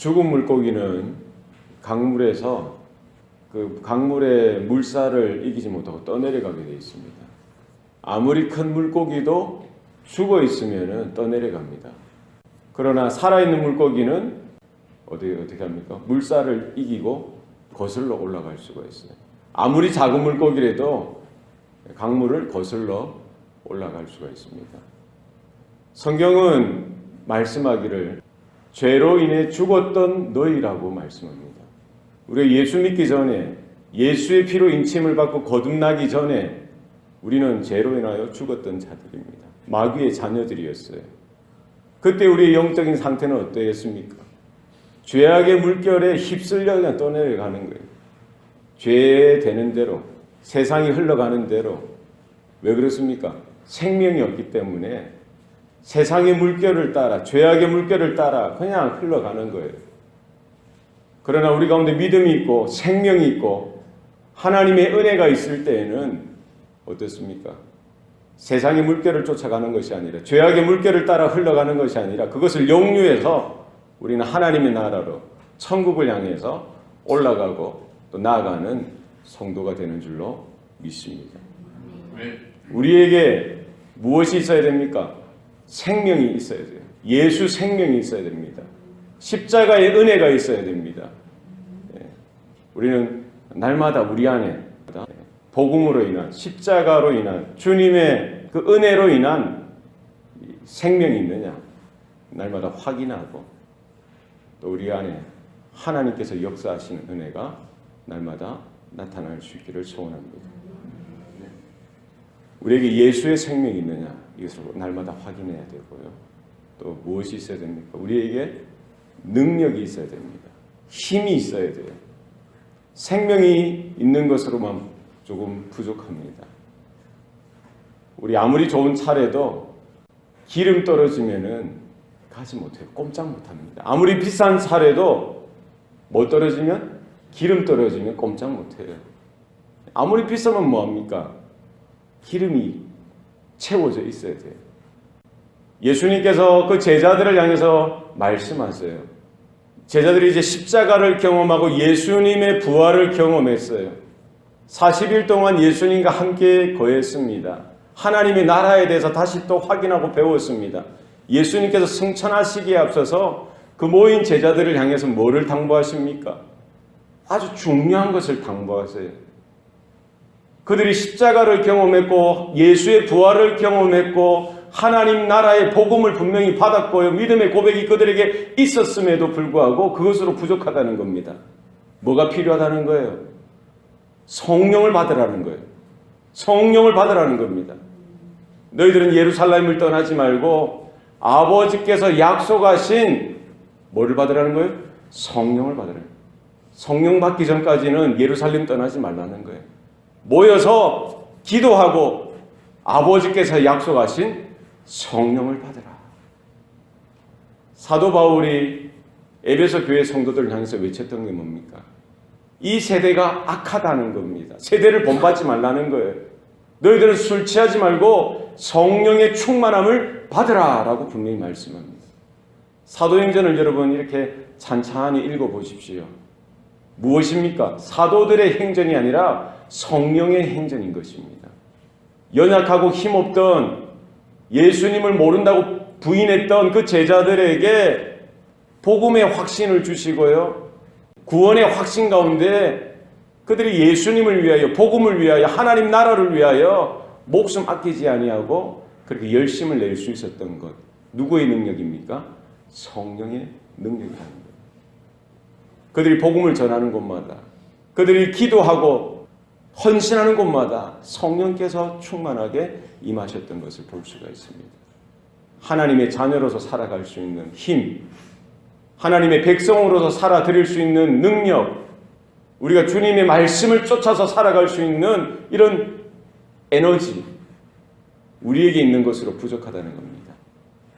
죽은 물고기는 강물에서 그 강물의 물살을 이기지 못하고 떠내려가게 되어 있습니다. 아무리 큰 물고기도 죽어 있으면 떠내려갑니다. 그러나 살아있는 물고기는 어떻게 합니까? 물살을 이기고 거슬러 올라갈 수가 있어요. 아무리 작은 물고기라도 강물을 거슬러 올라갈 수가 있습니다. 성경은 말씀하기를 죄로 인해 죽었던 너희라고 말씀합니다. 우리가 예수 믿기 전에 예수의 피로 인침을 받고 거듭나기 전에 우리는 죄로 인하여 죽었던 자들입니다. 마귀의 자녀들이었어요. 그때 우리의 영적인 상태는 어떠했습니까? 죄악의 물결에 휩쓸려 그냥 떠내려가는 거예요. 죄 되는 대로, 세상이 흘러가는 대로. 왜 그렇습니까? 생명이 없기 때문에 세상의 물결을 따라, 죄악의 물결을 따라 그냥 흘러가는 거예요. 그러나 우리 가운데 믿음이 있고 생명이 있고 하나님의 은혜가 있을 때에는 어떻습니까? 세상의 물결을 쫓아가는 것이 아니라, 죄악의 물결을 따라 흘러가는 것이 아니라 그것을 역류해서 우리는 하나님의 나라로 천국을 향해서 올라가고 또 나아가는 성도가 되는 줄로 믿습니다. 우리에게 무엇이 있어야 됩니까? 생명이 있어야 돼요. 예수 생명이 있어야 됩니다. 십자가의 은혜가 있어야 됩니다. 우리는 날마다 우리 안에 복음으로 인한, 십자가로 인한, 주님의 그 은혜로 인한 생명이 있느냐 날마다 확인하고, 또 우리 안에 하나님께서 역사하시는 은혜가 날마다 나타날 수 있기를 소원합니다. 우리에게 예수의 생명이 있느냐 이것을 날마다 확인해야 되고요. 또 무엇이 있어야 됩니까? 우리에게 능력이 있어야 됩니다. 힘이 있어야 돼요. 생명이 있는 것으로만 조금 부족합니다. 우리 아무리 좋은 차래도 기름 떨어지면은 가지 못해요. 꼼짝 못합니다. 아무리 비싼 차래도 뭐 떨어지면? 기름 떨어지면 꼼짝 못해요. 아무리 비싸면 뭐합니까? 기름이 채워져 있어야 돼요. 예수님께서 그 제자들을 향해서 말씀하세요. 제자들이 이제 십자가를 경험하고 예수님의 부활을 경험했어요. 40일 동안 예수님과 함께 거했습니다. 하나님의 나라에 대해서 다시 또 확인하고 배웠습니다. 예수님께서 승천하시기에 앞서서 그 모인 제자들을 향해서 뭐를 당부하십니까? 아주 중요한 것을 당부하세요. 그들이 십자가를 경험했고 예수의 부활을 경험했고 하나님 나라의 복음을 분명히 받았고요. 믿음의 고백이 그들에게 있었음에도 불구하고 그것으로 부족하다는 겁니다. 뭐가 필요하다는 거예요? 성령을 받으라는 거예요. 성령을 받으라는 겁니다. 너희들은 예루살렘을 떠나지 말고 아버지께서 약속하신 뭐를 받으라는 거예요? 성령을 받으라는 거예요. 성령 받기 전까지는 예루살렘 떠나지 말라는 거예요. 모여서 기도하고 아버지께서 약속하신 성령을 받으라. 사도 바울이 에베소 교회 성도들을 향해서 외쳤던 게 뭡니까? 이 세대가 악하다는 겁니다. 세대를 본받지 말라는 거예요. 너희들은 술 취하지 말고 성령의 충만함을 받으라 라고 분명히 말씀합니다. 사도행전을 여러분 이렇게 찬찬히 읽어보십시오. 무엇입니까? 사도들의 행전이 아니라 성령의 행전인 것입니다. 연약하고 힘없던 예수님을 모른다고 부인했던 그 제자들에게 복음의 확신을 주시고요. 구원의 확신 가운데 그들이 예수님을 위하여, 복음을 위하여, 하나님 나라를 위하여 목숨 아끼지 아니하고 그렇게 열심을 낼 수 있었던 것. 누구의 능력입니까? 성령의 능력이라는 거예요. 그들이 복음을 전하는 곳마다, 그들이 기도하고 헌신하는 곳마다 성령께서 충만하게 임하셨던 것을 볼 수가 있습니다. 하나님의 자녀로서 살아갈 수 있는 힘, 하나님의 백성으로서 살아드릴 수 있는 능력, 우리가 주님의 말씀을 쫓아서 살아갈 수 있는 이런 에너지, 우리에게 있는 것으로 부족하다는 겁니다.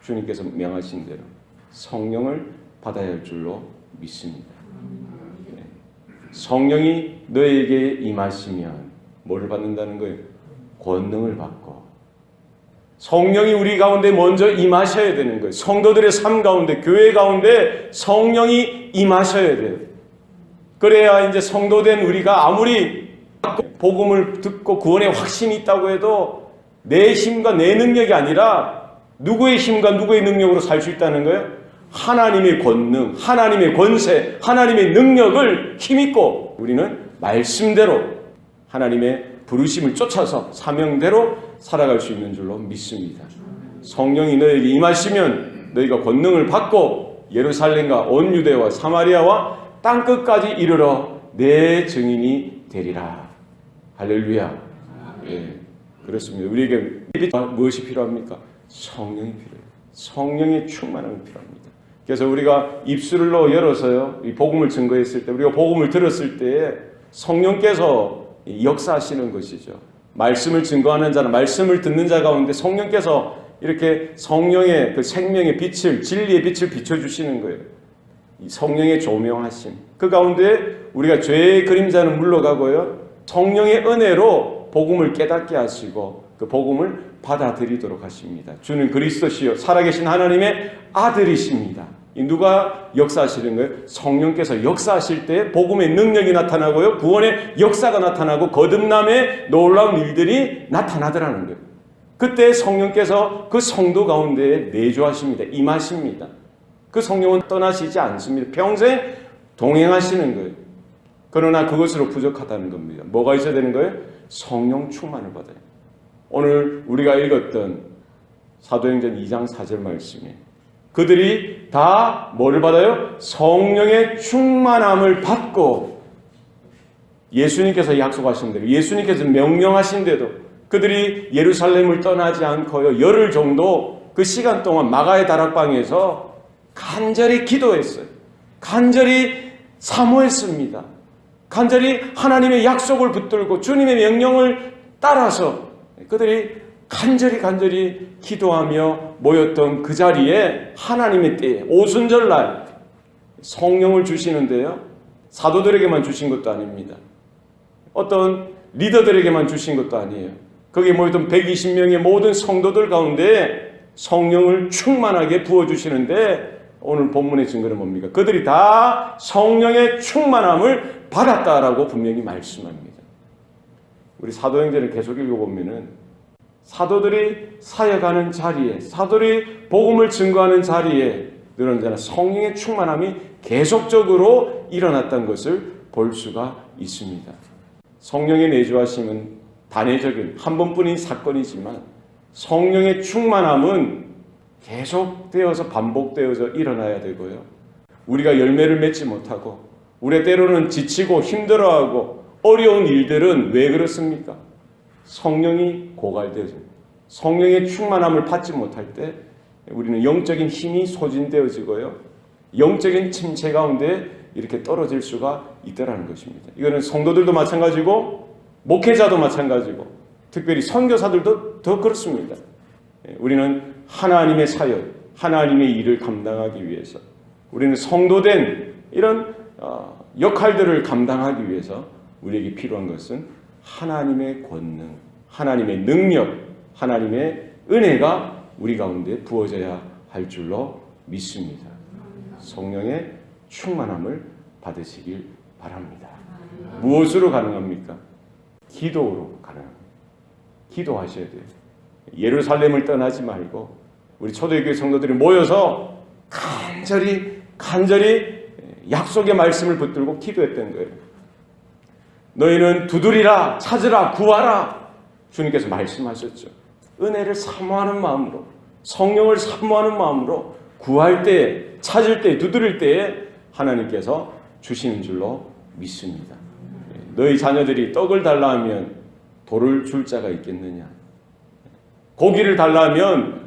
주님께서 명하신 대로 성령을 받아야 할 줄로 믿습니다. 성령이 너에게 임하시면 뭐를 받는다는 거예요? 권능을 받고 성령이 우리 가운데 먼저 임하셔야 되는 거예요. 성도들의 삶 가운데, 교회 가운데 성령이 임하셔야 돼요. 그래야 이제 성도된 우리가 아무리 복음을 듣고 구원의 확신이 있다고 해도 내 힘과 내 능력이 아니라 누구의 힘과 누구의 능력으로 살 수 있다는 거예요? 하나님의 권능, 하나님의 권세, 하나님의 능력을 힘입고 우리는 말씀대로 하나님의 부르심을 쫓아서 사명대로 살아갈 수 있는 줄로 믿습니다. 성령이 너에게 임하시면 너희가 권능을 받고 예루살렘과 온 유대와 사마리아와 땅끝까지 이르러 내 증인이 되리라. 할렐루야. 예, 그렇습니다. 우리에게 무엇이 필요합니까? 성령이 필요해요. 성령의 충만함이 필요합니다. 그래서 우리가 입술을 열어서요, 이 복음을 증거했을 때, 우리가 복음을 들었을 때 성령께서 역사하시는 것이죠. 말씀을 증거하는 자는, 말씀을 듣는 자 가운데 성령께서 이렇게 성령의 그 생명의 빛을, 진리의 빛을 비춰주시는 거예요. 이 성령의 조명하심. 그 가운데 우리가 죄의 그림자는 물러가고요, 성령의 은혜로 복음을 깨닫게 하시고 그 복음을 받아들이도록 하십니다. 주는 그리스도시요 살아계신 하나님의 아들이십니다. 누가 역사하시는 거예요? 성령께서 역사하실 때 복음의 능력이 나타나고요, 구원의 역사가 나타나고 거듭남의 놀라운 일들이 나타나더라는 거예요. 그때 성령께서 그 성도 가운데 내주하십니다. 임하십니다. 그 성령은 떠나시지 않습니다. 평생 동행하시는 거예요. 그러나 그것으로 부족하다는 겁니다. 뭐가 있어야 되는 거예요? 성령 충만을 받아요. 오늘 우리가 읽었던 사도행전 2장 4절 말씀에 그들이 다 뭐를 받아요? 성령의 충만함을 받고 예수님께서 약속하신 대로, 예수님께서 명령하신 대로 그들이 예루살렘을 떠나지 않고요, 열흘 정도 그 시간 동안 마가의 다락방에서 간절히 기도했어요. 간절히 사모했습니다. 간절히 하나님의 약속을 붙들고 주님의 명령을 따라서 그들이 간절히 기도하며 모였던 그 자리에 하나님의 때에 오순절날 성령을 주시는데요, 사도들에게만 주신 것도 아닙니다. 어떤 리더들에게만 주신 것도 아니에요. 거기에 모였던 120명의 모든 성도들 가운데 성령을 충만하게 부어주시는데 오늘 본문의 증거는 뭡니까? 그들이 다 성령의 충만함을 받았다라고 분명히 말씀합니다. 우리 사도행전을 계속 읽어보면은 사도들이 사역하는 자리에, 사도들이 복음을 증거하는 자리에 늘어나는 성령의 충만함이 계속적으로 일어났던 것을 볼 수가 있습니다. 성령의 내주하심은 단회적인 한 번뿐인 사건이지만 성령의 충만함은 계속되어서 반복되어서 일어나야 되고요, 우리가 열매를 맺지 못하고 우리 때로는 지치고 힘들어하고 어려운 일들은 왜 그렇습니까? 성령이 고갈되어집니다. 성령의 충만함을 받지 못할 때 우리는 영적인 힘이 소진되어지고요, 영적인 침체 가운데 이렇게 떨어질 수가 있다는 것입니다. 이거는 성도들도 마찬가지고 목회자도 마찬가지고 특별히 선교사들도 더 그렇습니다. 우리는 하나님의 사역, 하나님의 일을 감당하기 위해서, 우리는 성도된 이런 역할들을 감당하기 위해서 우리에게 필요한 것은 하나님의 권능, 하나님의 능력, 하나님의 은혜가 우리 가운데 부어져야 할 줄로 믿습니다. 성령의 충만함을 받으시길 바랍니다. 무엇으로 가능합니까? 기도로 가능합니다. 기도하셔야 돼요. 예루살렘을 떠나지 말고 우리 초대교회 성도들이 모여서 간절히 약속의 말씀을 붙들고 기도했던 거예요. 너희는 두드리라, 찾으라, 구하라. 주님께서 말씀하셨죠. 은혜를 사모하는 마음으로, 성령을 사모하는 마음으로 구할 때, 찾을 때, 두드릴 때에 하나님께서 주시는 줄로 믿습니다. 너희 자녀들이 떡을 달라 하면 돌을 줄 자가 있겠느냐? 고기를 달라 하면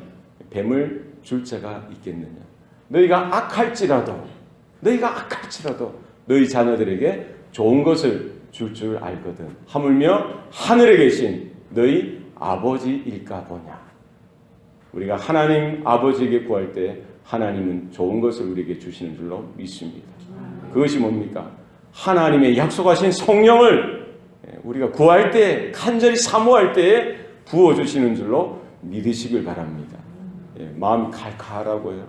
뱀을 줄 자가 있겠느냐? 너희가 악할지라도 너희 자녀들에게 좋은 것을 줄 알거든. 하물며 하늘에 계신 너희 아버지일까 보냐. 우리가 하나님 아버지에게 구할 때 하나님은 좋은 것을 우리에게 주시는 줄로 믿습니다. 그것이 뭡니까? 하나님의 약속하신 성령을 우리가 구할 때, 간절히 사모할 때에 부어주시는 줄로 믿으시길 바랍니다. 예, 마음이 칼칼하고요.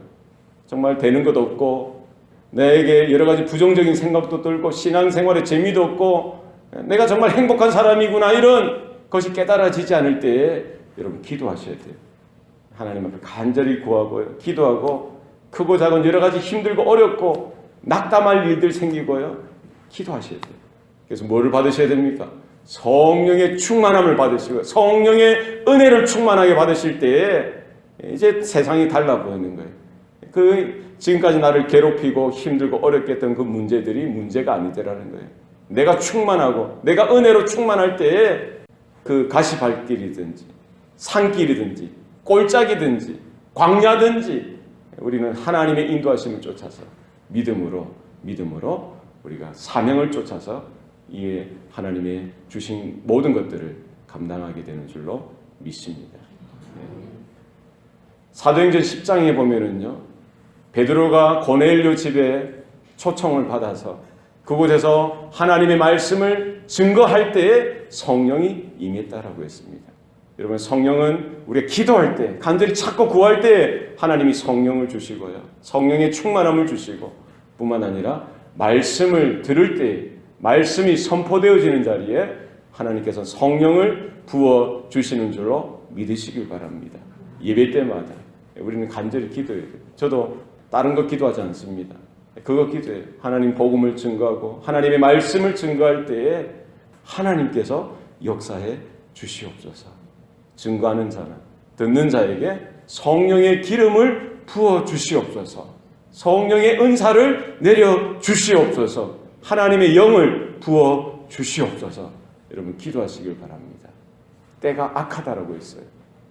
정말 되는 것도 없고 내게 여러 가지 부정적인 생각도 들고 신앙생활에 재미도 없고 내가 정말 행복한 사람이구나 이런 것이 깨달아지지 않을 때에 여러분 기도하셔야 돼요. 하나님 앞에 간절히 구하고요. 기도하고 크고 작은 여러 가지 힘들고 어렵고 낙담할 일들 생기고요. 기도하셔야 돼요. 그래서 뭐를 받으셔야 됩니까? 성령의 충만함을 받으시고 성령의 은혜를 충만하게 받으실 때에 이제 세상이 달라 보이는 거예요. 지금까지 나를 괴롭히고 힘들고 어렵게 했던 그 문제들이 문제가 아니더라는 거예요. 내가 충만하고 내가 은혜로 충만할 때에 그 가시밭길이든지 산길이든지 꼴짝이든지 광야든지 우리는 하나님의 인도하심을 쫓아서 믿음으로 우리가 사명을 쫓아서 이 하나님의 주신 모든 것들을 감당하게 되는 줄로 믿습니다. 사도행전 10장에 보면은요, 베드로가 고넬료 집에 초청을 받아서 그곳에서 하나님의 말씀을 증거할 때에 성령이 임했다라고 했습니다. 여러분, 성령은 우리가 기도할 때, 간절히 찾고 구할 때 하나님이 성령을 주시고요, 성령의 충만함을 주시고 뿐만 아니라 말씀을 들을 때, 말씀이 선포되어지는 자리에 하나님께서 성령을 부어주시는 줄로 믿으시길 바랍니다. 예배 때마다 우리는 간절히 기도해야 돼요. 저도 다른 거 기도하지 않습니다. 그거 기도해요. 하나님 복음을 증거하고 하나님의 말씀을 증거할 때에 하나님께서 역사해 주시옵소서. 증거하는 자나 듣는 자에게 성령의 기름을 부어 주시옵소서. 성령의 은사를 내려 주시옵소서. 하나님의 영을 부어 주시옵소서. 여러분 기도하시길 바랍니다. 때가 악하다라고 했어요.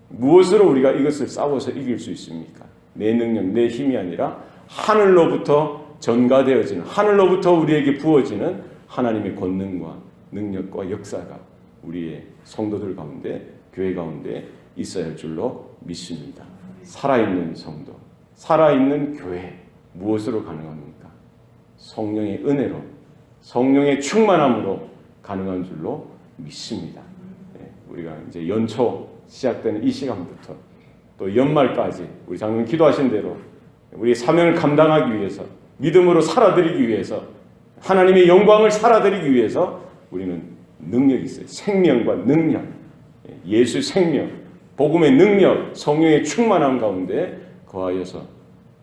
무엇으로 우리가 이것을 싸워서 이길 수 있습니까? 내 능력, 내 힘이 아니라 하늘로부터 전가되어지는, 하늘로부터 우리에게 부어지는 하나님의 권능과 능력과 역사가 우리의 성도들 가운데, 교회 가운데 있어야 할 줄로 믿습니다. 살아있는 성도, 살아있는 교회, 무엇으로 가능합니까? 성령의 은혜로, 성령의 충만함으로 가능한 줄로 믿습니다. 우리가 이제 연초 시작되는 이 시간부터 또 연말까지 우리 장로님 기도하신 대로 우리의 사명을 감당하기 위해서, 믿음으로 살아드리기 위해서, 하나님의 영광을 살아드리기 위해서 우리는 능력이 있어요. 생명과 능력, 예수 생명, 복음의 능력, 성령의 충만함 가운데 거하여서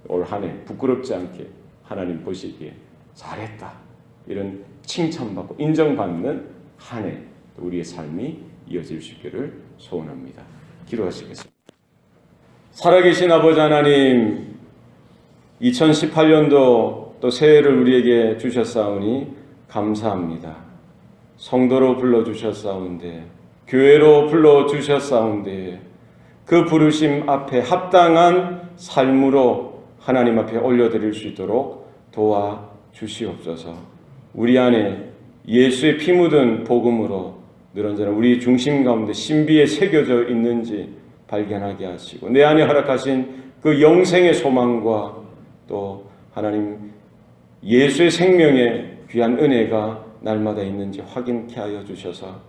올 한 해 부끄럽지 않게 하나님 보시기에 잘했다, 이런 칭찬받고 인정받는 한 해 우리의 삶이 이어질 수 있기를 소원합니다. 기도하시겠습니다. 살아계신 아버지 하나님, 2018년도 또 새해를 우리에게 주셨사오니 감사합니다. 성도로 불러주셨사온데, 교회로 불러주셨사온데, 그 부르심 앞에 합당한 삶으로 하나님 앞에 올려드릴 수 있도록 도와주시옵소서. 우리 안에 예수의 피 묻은 복음으로 늘 언제나 우리 중심 가운데 신비에 새겨져 있는지 발견하게 하시고, 내 안에 허락하신 그 영생의 소망과 또 하나님 예수의 생명의 귀한 은혜가 날마다 있는지 확인케 하여 주셔서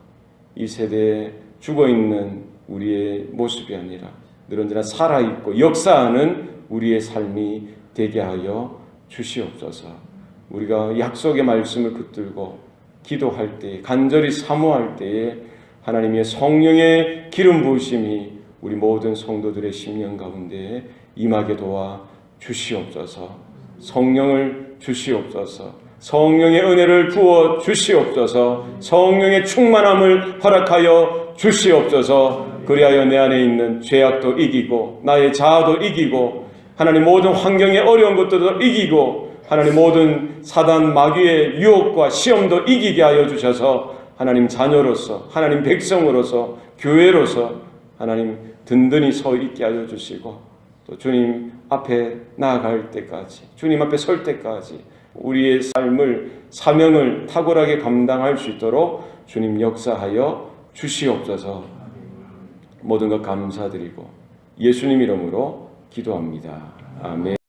이 세대에 죽어있는 우리의 모습이 아니라 늘 언제나 살아있고 역사하는 우리의 삶이 되게 하여 주시옵소서. 우리가 약속의 말씀을 붙들고 기도할 때, 간절히 사모할 때에 하나님의 성령의 기름 부으심이 우리 모든 성도들의 심령 가운데 임하게 도와 주시옵소서. 성령을 주시옵소서. 성령의 은혜를 부어 주시옵소서. 성령의 충만함을 허락하여 주시옵소서. 그리하여 내 안에 있는 죄악도 이기고 나의 자아도 이기고 하나님 모든 환경의 어려운 것들도 이기고 하나님 모든 사단 마귀의 유혹과 시험도 이기게 하여 주셔서 하나님 자녀로서, 하나님 백성으로서, 교회로서 하나님 든든히 서 있게 하여 주시고, 또 주님 앞에 나아갈 때까지, 주님 앞에 설 때까지 우리의 삶을, 사명을 탁월하게 감당할 수 있도록 주님 역사하여 주시옵소서. 모든 것 감사드리고 예수님 이름으로 기도합니다. 아멘.